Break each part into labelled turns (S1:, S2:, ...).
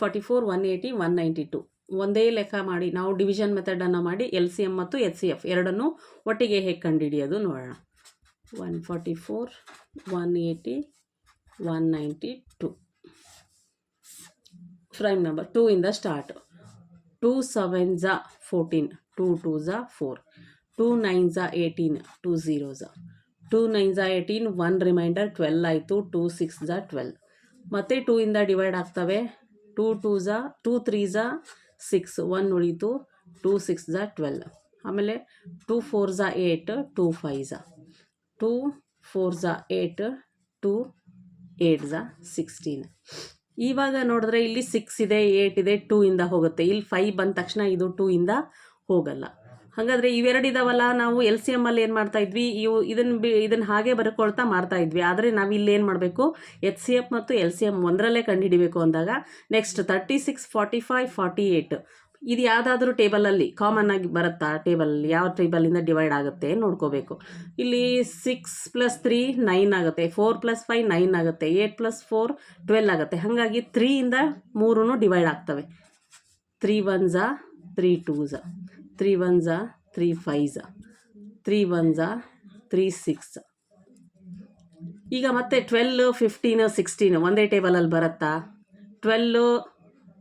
S1: 44, 180, 192 ಒಂದೇ ಲೆಕ್ಕ ಮಾಡಿ ನಾವು ಡಿವಿಷನ್ ಮೆಥಡನ್ನು ಮಾಡಿ LCM ಮತ್ತು HCF ಎರಡನ್ನೂ ಒಟ್ಟಿಗೆ ಹೇಗೆ ಕಂಡುಹಿಡಿಯೋದು ನೋಡೋಣ. 144, 180, 192 ಪ್ರೈಮ್ ನಂಬರ್ 2 ಇಂದ start. 2 7s 14, 2 2s 4, 2 9s 18, 2 0s, 2 9s 18, 1 reminder 12 ಆಯಿತು, 2 6s 12. ಮತ್ತೆ 2 ಇಂದ ಡಿವೈಡ್ ಆಗ್ತವೆ. 2 2s 2 3s 6, 1 ಉಳಿತು, 2 6s 12. ಆಮೇಲೆ 2 4s 8, 2 5s, 2 4s 8, 2 8s 16. ಇವಾಗ ನೋಡಿದ್ರೆ ಇಲ್ಲಿ 6 ಇದೆ, 8 ಇದೆ, 2 ಇಂದ ಹೋಗುತ್ತೆ. ಇಲ್ಲಿ 5 ಬಂದ ತಕ್ಷಣ ಇದು 2 ಇಂದ ಹೋಗಲ್ಲ. ಹಾಗಾದರೆ ಇವೆರಡಿದಾವಲ್ಲ, ನಾವು LCM ಅಲ್ಲಿ ಏನು ಮಾಡ್ತಾ ಇದ್ವಿ, ಇದನ್ನು ಹಾಗೆ ಬರ್ಕೊಳ್ತಾ ಮಾಡ್ತಾ ಇದ್ವಿ. ಆದರೆ ನಾವು ಇಲ್ಲಿ ಏನು ಮಾಡಬೇಕು, HCF ಮತ್ತು LCM ಒಂದರಲ್ಲೇ ಕಂಡುಹಿಡಿಬೇಕು ಅಂದಾಗ ನೆಕ್ಸ್ಟ್ 36, 45, 48 ಇದು ಯಾವುದಾದ್ರೂ ಟೇಬಲಲ್ಲಿ ಕಾಮನ್ ಆಗಿ ಬರುತ್ತಾ, ಟೇಬಲಲ್ಲಿ ಯಾವ ಟೇಬಲಿಂದ ಡಿವೈಡ್ ಆಗುತ್ತೆ ನೋಡ್ಕೋಬೇಕು. ಇಲ್ಲಿ 6 + 3 9 ಆಗುತ್ತೆ, 4 + 5 9 ಆಗುತ್ತೆ, 8 + 4 12 ಆಗುತ್ತೆ. ಹಾಗಾಗಿ 3 ಇಂದ 3 ಡಿವೈಡ್ ಆಗ್ತವೆ. 3 1s 3 2s, 3 1s 3 5s, 3 1s 3 6. ಈಗ ಮತ್ತೆ 12 15 16 ಒಂದೇ ಟೇಬಲಲ್ಲಿ ಬರುತ್ತಾ? 12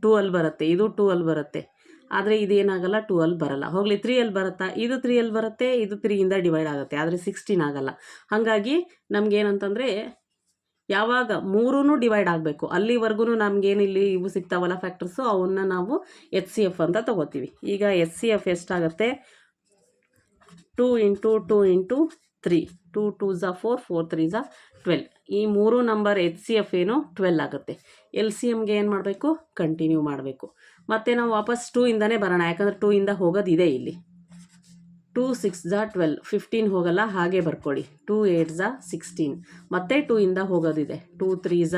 S1: 2 ಅಲ್ಲಿ ಬರುತ್ತೆ, ಇದು 2 ಅಲ್ಲಿ ಬರುತ್ತೆ. ಆದರೆ ಇದೇನಾಗಲ್ಲ, 2 ಅಲ್ಲಿ ಬರಲ್ಲ. ಹೋಗಲಿ 3 ಅಲ್ಲಿ ಬರುತ್ತಾ? ಇದು 3 ಅಲ್ಲಿ ಬರುತ್ತೆ, ಇದು 3 ಇಂದ ಡಿವೈಡ್ ಆಗುತ್ತೆ, ಆದರೆ 16 ಆಗಲ್ಲ. ಹಾಗಾಗಿ ನಮಗೇನಂತಂದರೆ ಯಾವಾಗ 3 ಡಿವೈಡ್ ಆಗಬೇಕು ಅಲ್ಲಿವರೆಗೂ ನಮಗೇನು ಇಲ್ಲಿ ಇವು ಸಿಗ್ತಾವಲ್ಲ ಫ್ಯಾಕ್ಟರ್ಸು, ಅವನ್ನ ನಾವು HCF ಅಂತ ತಗೋತೀವಿ. ಈಗ HCF ಎಷ್ಟಾಗುತ್ತೆ? 2 × 2 × 3, 2 2s 4, 4 3s 12. ಈ 3 ನಂಬರ್ HCF ಏನು 12 ಆಗುತ್ತೆ. LCMಗೆ ಏನು ಮಾಡಬೇಕು? ಕಂಟಿನ್ಯೂ ಮಾಡಬೇಕು. ಮತ್ತು ನಾವು ವಾಪಸ್ 2 ಇಂದನೇ ಬರೋಣ, ಯಾಕಂದರೆ 2 ಇಂದ ಹೋಗೋದಿದೆ ಇಲ್ಲಿ. 2 6s 12, 15 ಹೋಗಲ್ಲ, ಹಾಗೆ ಬರ್ಕೊಳ್ಳಿ. 2 8s 16, ಮತ್ತೆ 2 ಇಂದ ಹೋಗೋದಿದೆ. 2 3s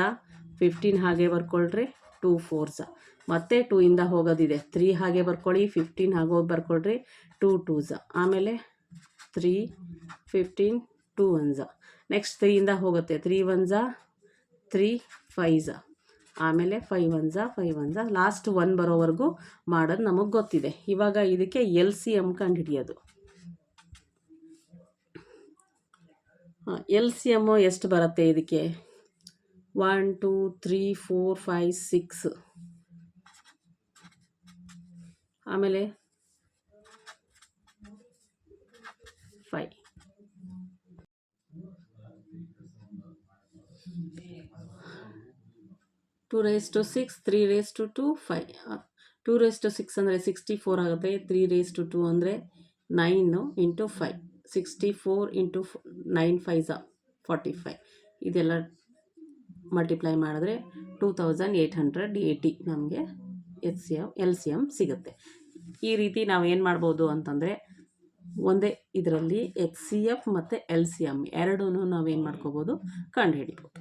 S1: 15 ಹಾಗೆ ಬರ್ಕೊಳ್ರಿ. 2 4s ಮತ್ತೆ 2 ಇಂದ ಹೋಗೋದಿದೆ. 3 ಹಾಗೆ ಬರ್ಕೊಳ್ಳಿ, 15 ಹಾಗೋಗಿ ಬರ್ಕೊಳ್ರಿ. 2 2s ಆಮೇಲೆ 3 15, 2 1s ನೆಕ್ಸ್ಟ್ 3 ಇಂದ ಹೋಗುತ್ತೆ. 3 1s 3 5s ಆಮೇಲೆ 5 1s 5 1s ಲಾಸ್ಟ್ 1 ಬರೋವರೆಗೂ ಮಾಡೋದು ನಮಗೆ ಗೊತ್ತಿದೆ. ಇವಾಗ ಇದಕ್ಕೆ LCM ಕಂಡುಹಿಡಿಯೋದು. LCM ಎಷ್ಟು ಬರುತ್ತೆ ಇದಕ್ಕೆ? 1 2 3 4 5 6 ಆಮೇಲೆ 5. 2 raised to 6, 3 raised to 2, 5. 2 raised to 6 ಅಂದರೆ 64 ಆಗುತ್ತೆ. 3 raised to 2 ಅಂದರೆ 9 × 5, 64 × 9 5s 45. ಇದೆಲ್ಲ ಮಲ್ಟಿಪ್ಲೈ ಮಾಡಿದ್ರೆ 2880 ನಮಗೆ LCM ಸಿಗುತ್ತೆ. ಈ ರೀತಿ ನಾವು ಏನು ಮಾಡ್ಬೋದು ಅಂತಂದರೆ, ಒಂದೇ ಇದರಲ್ಲಿ HCF ಮತ್ತು LCM ಎರಡೂ ನಾವೇನು ಮಾಡ್ಕೋಬೋದು, ಕಂಡುಹಿಡಿಬೋದು.